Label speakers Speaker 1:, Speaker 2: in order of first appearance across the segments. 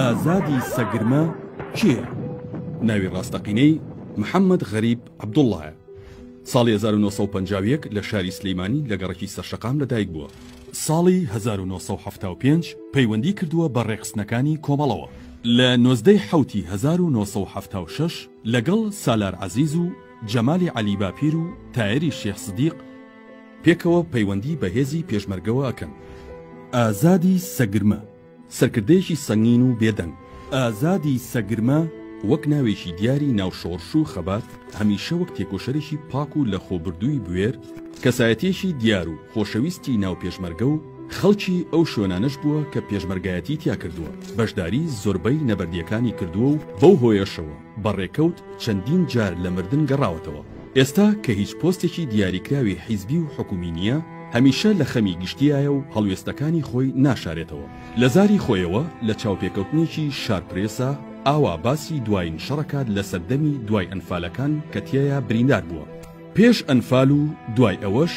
Speaker 1: ئازادی سەگرمە کێ؟ ناوی ڕاستەقینەی محەممەد غەریب عەبدوڵڵایە. ساڵی 1950 لە شاری سلەیمانی لە گەڕەکی سەرشەقام لەدایک بووە. ساڵی 1975 پەیوەندی کردووە بە ڕێخستنەکانی کۆمەڵەوە. لە 19 حوتی 1976 لەگەڵ سالار عەزیز و جەمالی عەلی باپیر و تایری شێخ سدیق پێکەوە پەیوەندی بە هێزی پێشمەرگەوە ئەکەن. ئازادی سەگرمە سەرکردەیەکی سەنگین و بێدەنگ. ئازادی سەگرمە وەک ناوێکی دیاری ناوشۆڕش و خەبات هەمیشە وەک تێکۆشەرێکی پاک و لە خۆبردووی بوێر کەسایەتیەکی دیار و خۆشەویستی ناو پێشمەرگە و خەڵکی ئەو شوێنانەش بووە کە پێشمەرگایەتی تیا کردووە، بەشداری زۆربەی نەبەردیەکانی کردووە و بەو هۆیەشەوە بەڕێکەوت چەندین جار لە مردن گەڕاوەتەوە. ئێستا کە هیچ پۆستێکی دیاریکراوی حیزبی و حکومی نییە، هەمیشە لە خەمی گشتیایە و هەڵوێستەکانی خۆی ناشارێتەوە. لە زاری خۆیەوە لە چاوپێکەوتنێکی شارپرێسە ئاوا باسی دوای شەڕەکات لە سەردەمی دوای ئەنفالەکان کە تایە بریندار بووە. پێش ئەنفال و دوای ئەوەش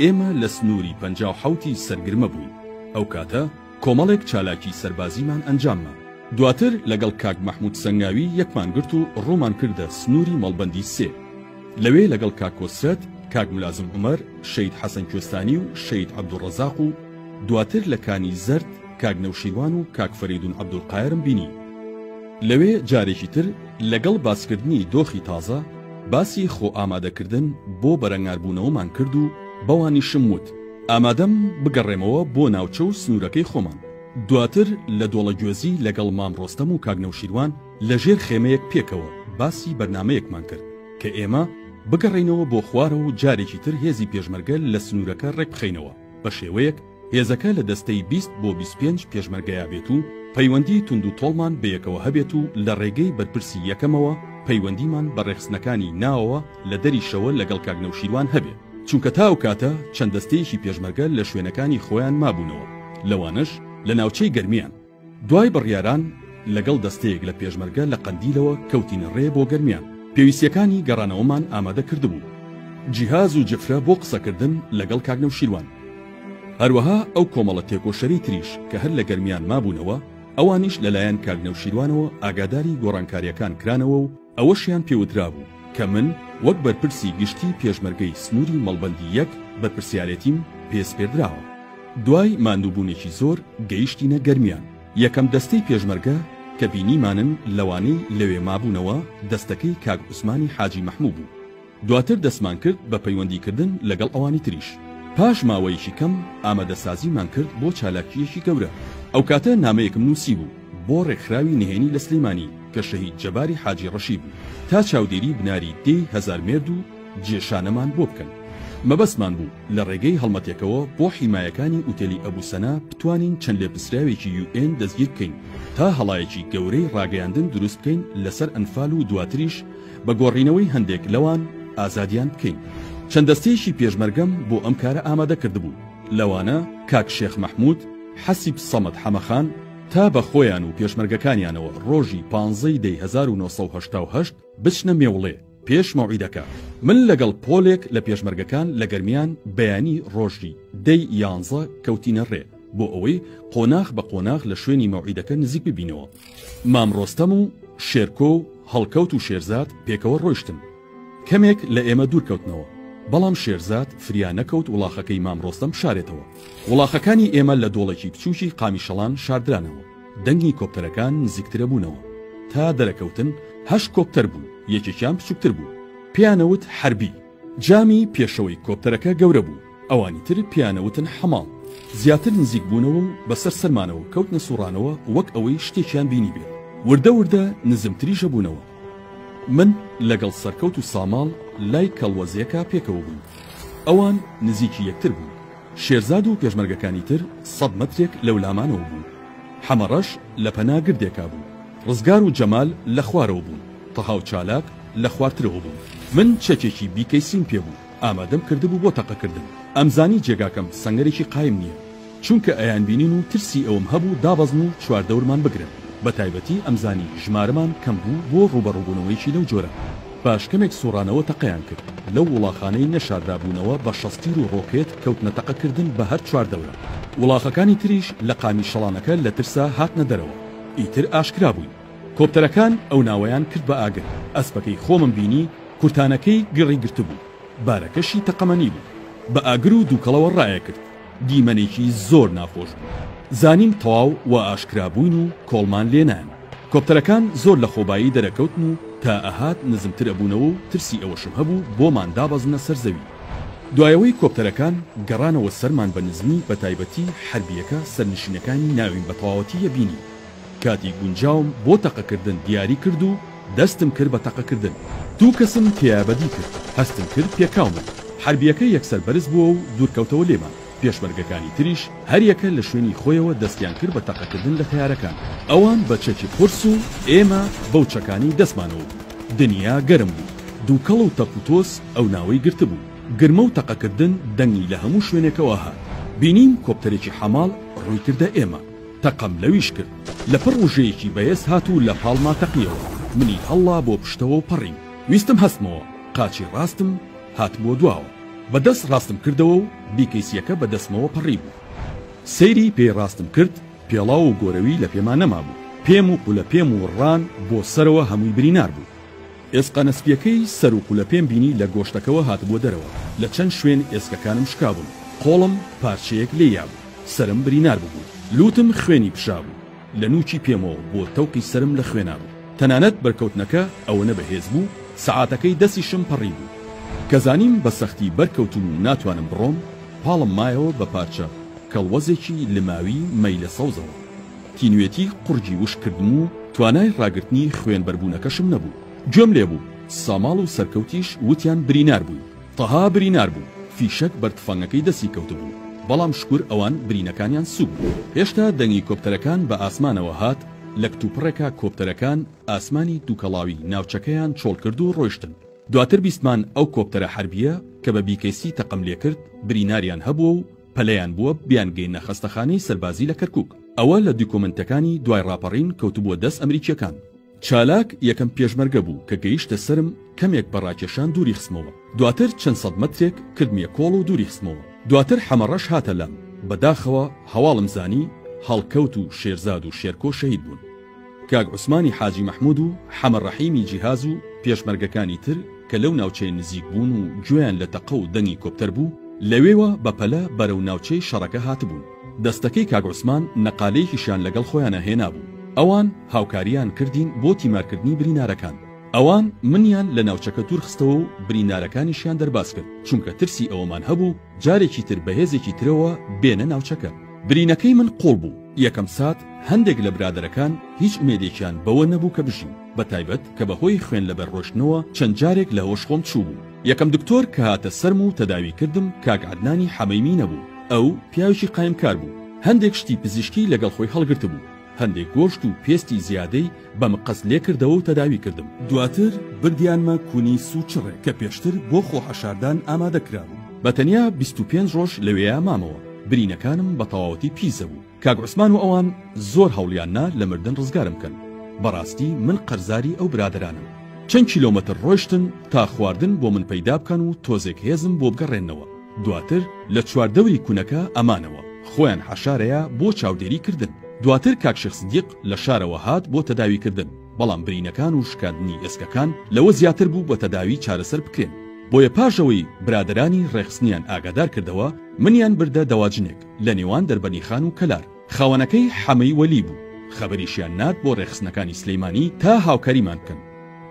Speaker 1: ئێمە لە سنووری 57 سەرگرمە بووین. ئەو کاتە کۆمەڵێک چالاکی سەربازیمان ئەنجاممە. دواتر لەگەڵ کاک مەحموود سەنگاوی یەکمان گرت و ڕوومان کردە سنووری مەڵبەندی 3. لەوێ لەگەڵ کاک کۆسرەت، کاک ملازم عومەر، شەید حەسەن کوێستانی و شەید عەبدوڕەزاق و دواتر لە کانی زەرد کاک نەوشیروان و کاک فەریدون عەبدوڵقایرم بینی. لەوێ جارێکی تر لەگەڵ باسکردنی دۆخی تازە باسی خۆ ئامادەکردن بۆ بەرەنگاربوونەوەمان کرد و بەوانی شموت ئامادەم بگەڕێمەوە بۆ ناوچە و سنوورەکەی خۆمان. دواتر لە دۆڵەگوێزی لەگەڵ مام ڕۆستەم و کاک نەوشیروان لەژێر خێمەیەک پێکەوە باسی بەرنامەیەکمان کرد کە ئێمە بگەڕێنەوە بۆ خوارە و جارێکی تر هێزی پێشمەرگە لە سنوورەکە ڕێک بخەینەوە بە شێوەیەک هێزەکە لە دەستەی 20 بۆ 25 پێشمەرگەیە بێت و پەیوەندی تونند و تۆڵمان بەیەکەوە هەبێت و لە ڕێگەی بەرپرسی یەکەمەوە پەیوەندیمان بە ڕێخستنەکانی ناوەوە لە دەریشەوە لەگەڵ کاک نەوشیروان هەبێت، چونکە تا ئەو کاتە چەند دەستەیەکی پێشمەرگە لە شوێنەکانی خۆیان مابوونەوە، لەوانش لە ناوچەی گەرمیان. دوای بڕیاران لەگەڵ دەستەیەک لە پێشمەرگە لە قەندیلەوە کەوتینە ڕێ بۆ گەرمیان. پێویستیەکانی گەڕانەوەمان ئامادە کردبوو، جیهاز و جفرە بۆ قسەکردن لەگەڵ کاک نەوشیروان. هەروەها ئەو کۆمەڵە تێکۆشەری تریش کە هەر لە گەرمیان مابوونەوە ئەوانیش لەلایەن کاک نەوشیروانەوە ئاگاداری گۆڕانکاریەکان کرانەوە و ئەوەشیان پێوترا بوو کە من وەک بەرپرسی گشتی پێشمەرگەی سنووری مەڵبەندی 1 بەرپرسیارەتیم پێسپێدراوە. دوای ماندووبوونێکی زۆر گەیشتینە گەرمیان. یەکەم دەستەی پێشمەرگە کە بینیمانن لەوانەی لەوێ مابوونەوە دەستەکەی کاک عوسمانی حاجی مەحموود بوو. دواتر دەستمان کرد بە پەیوەندیکردن لەگەڵ ئەوانی تریش. پاش ماوەیەکی کەم ئامادەسازیمان کرد بۆ چالاکیەکی گەورە. ئەو کاتە نامەیەکم نووسی بوو بۆ ڕێکخراوی نهێنی لە سلەیمانی کە شەهید جەباری حاجی ڕەشی بوو تا چاودێری بناری 10,000 مێرد و جێشانەمان بۆ بکەن. مەبەستمان بوو لە ڕێگەی هەڵمەتێکەوە بۆ حیمایەکانی ئوتێلی ئەبوسەنا بتوانین چەند لێپرسراوێکی UN دەستگیر بکەین تا هەڵایەکی گەورەی ڕاگەیاندن دروست بکەین لەسەر ئەنفال و دواتریش بە گۆڕینەوەی هەندێک لەوان ئازادیان بکەین. چەند دەستەیەکی پێشمەرگەم بۆ ئەم کارە ئامادە کردبوو، لەوانە کاک شێخ مەحموود، حەسیب سەمەد حەمەخان تا بە خۆیان و پێشمەرگەکانیانەوە ڕۆژی 15 دەی 1970 بچنە مێوڵێ پێش مەوعیدەکە. من لەگەڵ پۆلێک لە پێشمەرگەکان لە گەرمیان بەیانی ڕۆژی دەی 11 کەوتینە ڕێ بۆ ئەوەی قۆناغ بە قۆناغ لە شوێنی مەوعیدەکە نزیک ببینەوە. مام ڕۆستەم و شێرکۆ و هەڵکەوت و شێرزاد پێکەوە ڕۆیشتن. کەمێک لە ئێمە دوورکەوتنەوە، بەڵام شێرزاد فریا نەکەوت وڵاخەکەی مام ڕۆستەم شارێتەوە. وڵاخەکانی ئێمە لە دۆڵێکی بچووکی قامیشەڵان شاردرانەوە. دەنگی کۆپتەرەکان نزیکترە بوونەوە. تا دەرەکەوتن 8 کۆپتەر بوو، یەکێکیان بچووکتر بوو. پیانەوت حەربی. جامی پێشەوەی کۆپتەرەکە گەورە بوو، ئەوانی تر پیانەوتن حەماڵ. زیاتر نزیک بوونەوە و بەسەر سەرمانەوە کەوتنە سوڕانەوە وەک ئەوەی شتێکیان بینی بێت. وردە وردە نزمتریشە بوونەوە. من لەگەڵ سەرکەوت و ساماڵ لای کەڵوەزیەکە پێکەوە بووم. ئەوان نزیکی یەکتر بوو. شێرزاد و پێشمەرگەکانی تر 100 مەترێک لەولامانەوە بوو. حەمەڕەش لە پەنا گردێکا بوو. ڕزگار و جەمال لە خوارەوە بوون. تەها و چالاک لە خوارترەوە بوون. من چەکێکی بیکەیسیم پێ بوو. ئامادەم کردبوو بۆ تەقەکردن. ئەمزانی جێگاکەم سەنگەرێکی قایم نییە، چونکە ئەیان بینین و ترسی ئەوم هەبوو دابەزن و چواردەورمان بگرن. بە تایبەتی ئەمزانی ژمارەمان کەم بوو بۆ ڕوبەڕووبوونەوەیکی لەو جۆرە. پاشکەمێک سوڕانەوە تەقەیان کرد. لەو وڵاخانەی نەشاردابوونەوە بە شەستیر و ڕۆکێت کەوتنە تەقەکردن بە هەر چواردەورە. وڵاخەکانی تریش لە قامی شەڵانەکە لە ترسا هاتنە دەرەوە. ئیتر ئاشکرا بووی. کۆپتەرەکان ئەو ناوەیان کرد بە ئاگر. ئەسپەکەی خۆمم بینی کورتانەکەی گڕی گرتبوو، بارەکەشی تەقەمەنی بوو. بە ئاگر و دووکەڵەوە ڕایە کرد. دیمەنێکی زۆر ناخۆش بوو. زانیم تەواو و ئاشکرا بووین و کۆڵمان لێنان. کۆپتەرەکان زۆر لە خۆبایی دەرەکەوتن و تا ئەهات نزمتر ئەبوونەوە و ترسی ئەوەشم هەبوو بۆمان دابەزنە سەر زەوی. دوایەوەی کۆپتەرەکان گەڕانەوە سەرمان بە نزمی بە تایبەتی حربیەکە سەرنشینەکانی ناوین بە تەواوەتی یەبینی. کاتی گونجاوم بۆ تەقەکردن دیاری کرد و دەستم کرد بە تەقەکردن. دوو کەسم تیابەدی کرد، هەستم کرد پێکاومە. حربیەکە یەکسەر بەرز بووە و دوورکەوتەوە لێمان. پێشمەرگەکانی تریش هەر یەکە لە شوێنی خۆیەوە دەستیان کرد بە تەقەکردن لە تەیارەکان. ئەوان بە چەکی قورس و ئێمە بەو چەکانی دەستمانەوە. دنیا گەرم بوو. دووکەڵ و تەپوتۆس ئەو ناوەی گرتبوو. گرمە و تەقەکردن دەنگی لە هەموو شوێنێکەوە هات. بینیم کۆپتەرێکی حەماڵ ڕووی کردە ئێمە. تەقەم لەویش کرد. لەپڕ ڕوژەیەکی بەهێز هات و لە پاڵما تەقیەوە. منی هەڵا بۆ پشتەوە و پەڕیم. ویستم هەستمەوە. قاچی ڕاستم هاتبووە دواوە. بەدەست ڕاستم کردەوە و بیکەیسیەکە بەدەستمەوە پەڕی بوو. سەیری پێی ڕاستم کرد، پێڵاو و گۆرەوی لە پێمان نەما بوو. پێم و قولەپێم و ڕان بۆ سەرەوە هەمووی برینار بوو. ئێسقا نەسپیەکەی سەر و قولەپێم بینی لە گۆشتەکەوە هاتبووە دەرەوە. لە چەند شوێن ئێسکەکانم شکابوون. قۆڵم پارچەیەک لێیا بوو. سرم برینار بوو. لوتم خوێنی پشا بوو. لە نوچی پێمەوە بۆ تەوقی سرم لە خوێنا بوو. تەنانەت بەرکەوتنەکە ئەوەنە بەهێز بوو، سەعاتەکەی دەستیشم پەڕی بوو. کەزانیم بە سەختی بەرکەوتم و ناتوانم بڕۆم، پاڵم مایەوە بە پارچە کەڵوەزێکی لماوی مەیلە سەوزەوە. تینوێتی قورجی وش کردم و توانای ڕاگرتنی خوێن بەربوونەکەشم نەبوو. گوێم لێ بوو. ساماڵ و سەرکەوتیش وتیان برینار بووی. تەها برینار بوو. فیشەک بەرتفانگەکەی دەستی کەوت بوو. بەڵام شکور ئەوان برینەکانیان سووب بوو. هێشتا دەنگی کۆپتەرەکان بە ئاسمانەوە هات. لە کتوپڕێکە کۆپتەرەکان ئاسمانی دووکەڵاوی ناوچەکەیان چۆڵ کرد و ڕۆیشتن. دواتر بیستمان ئەو کۆپتەرە حربیە کە بە بیکەیسی تەقەم لێ کرد بریناریان هەبووە و پەلەیان بووە بیانگەینە خەستەخانەی سەربازی لە کەرکووک. ئەوە لە دیکۆمنتەکانی دوای ڕاپەڕین کەوتبووە دەست ئەمریکیەکان. چالاک یەکەم پێشمەرگە بوو کە گەیشتە سرم کەمێک بەڕاکێشان دووری خستمەوە. دواتر چەند سەد مەترێک کردمیە کۆڵ و دووری خستمەوە. دواتر حەمەڕەش هاتە لام. بەداخەوە هەواڵم زانی هەڵکەوت و شێرزاد و شێرکۆ شەهید بوون. کاک عوسمانی حاجی مەحموود و حەمەڕەحیمی جیهاز و پێشمەرگەکانی تر کە لەو ناوچەی نزیک بوون و گوێیان لە تەقە و دەنگی کۆپتەر بوو، لەوێوە بەپەلە بەرەو ناوچەی شەڕەکە هاتبوون. دەستەکەی کاک عوسمان نەقالەیەکیشیان لەگەڵ خۆیانە هێنابوو. ئەوان هاوکاریان کردین بۆ تیمارکردنی برینارەکان. ئەوان منیان لە ناوچەکە دوور خستەوە و برینارەکانیشیان دەرباز کرد، چونکە ترسی ئەوەمان هەبوو جارێکی تر بەهێزێکی ترەوە بێنە ناوچەکە. برینەکەی من قۆڵ بوو. یەکەم سات هەندێک لە برادەرەکان هیچ ئومێدێکیان بەوە نەبوو کە بژین، بەتایبەت کە بەهۆی خوێن لە بەرڕۆشتنەوە چەند جارێک لە هۆش خۆم چوو بوو. یەکەم دکتۆر کە هاتە سەرم و تەداوی کردم کاک عەدنانی حەمەیمی نەبوو. ئەو پیاوێکی قایمکار بوو. هەندێک شتی پزیشکی لەگەڵ خۆی هەڵگرت بوو. هەندێک گۆشت و پێستی زیادەی بە مقەس لێ کردەوە و تەداوی کردم. دواتر بردیانمە کونی سوچڕێ کە پێشتر بۆ خۆحەشاردان ئامادەکرا بوو. بەتەنیا 25 ڕۆژ لەوێیە مامەوە. برینەکانم بە تەواوەتی پیسە بوو. کاک عوسمان و ئەوان زۆر هەوڵیاننا لە مردن ڕزگارم کەن. بەڕاستی من قەرزاری ئەو برادرانم. چەند کیلۆمەتر ڕۆیشتن تا خواردن بۆ من پەیدا بکەن و تۆزێک هێزم بۆ بگەڕێنەوە. دواتر لە چواردەوری کوونەکە ئەمانەوە خۆیان حەشارەیە بۆ چاودێری کردن. دواتر کاک شێخ سیدیق لە شارەوە هات بۆ تەداوی کردن، بەڵام برینەکان و شکاندنی ئێسکەکان لەوە زیاتر بوو بە تەداوی چارەسەر بکرێن. بۆیە پاشەوەی برادرانی ڕێخستنیان ئاگادار کردەوە منیان بردە دەواجنێک لە نێوان دەربەنیخان و کەلار. خاوەنەکەی حەمەی وەلی بوو. خەبەریشیان نات بۆ ڕێخستنەکانی سلەیمانی تا هاوکاریمان بکەن.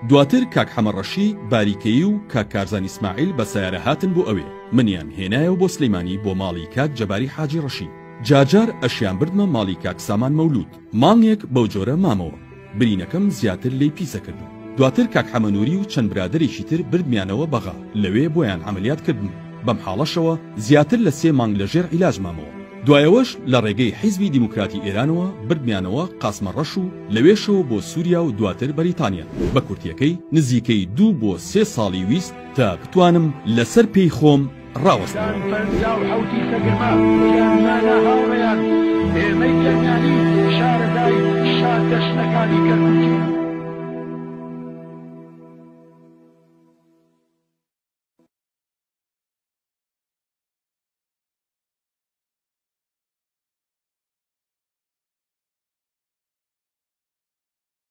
Speaker 1: دواتر کاک حەمەڕەشی باریکەیی و کاک کارزان ئیسماعیل بە سەیارە هاتن بۆ ئەوێ. منیان هێنایەوە بۆ سلەیمانی بۆ ماڵی کاک جەباری حاجی ڕەشی. جاجار ئەشیان بردمە ماڵی کاک سامان مەولود. مانگێک بەو جۆرە مامەوە. برینەکەم زیاتر لێی پیسە کردم. دواتر کاک حەمەنووری و چەند برادێکی تر بردمیانەوە بەغا. لەوێ بۆیان عەمەلیات کردن. بەم حاڵەشەوە زیاتر لە 3 مانگ لەژێر عیلاج مامەوە. دوایەوەش لە ڕێگەی حیزبی دیموکراتی ئێرانەوە بردمیانەوە قاسمەڕەش و لەوێشەوە بۆ سووریا و دواتر بەریتانیا. بە کورتیەکەی نزیکەی 2 بۆ 3 ساڵی ویست تا بتوانم لەسەر پێی خۆم ڕاوەستم. ئێمەی کەمیانی شارەدای شار دەشنەکانی کەرکووکی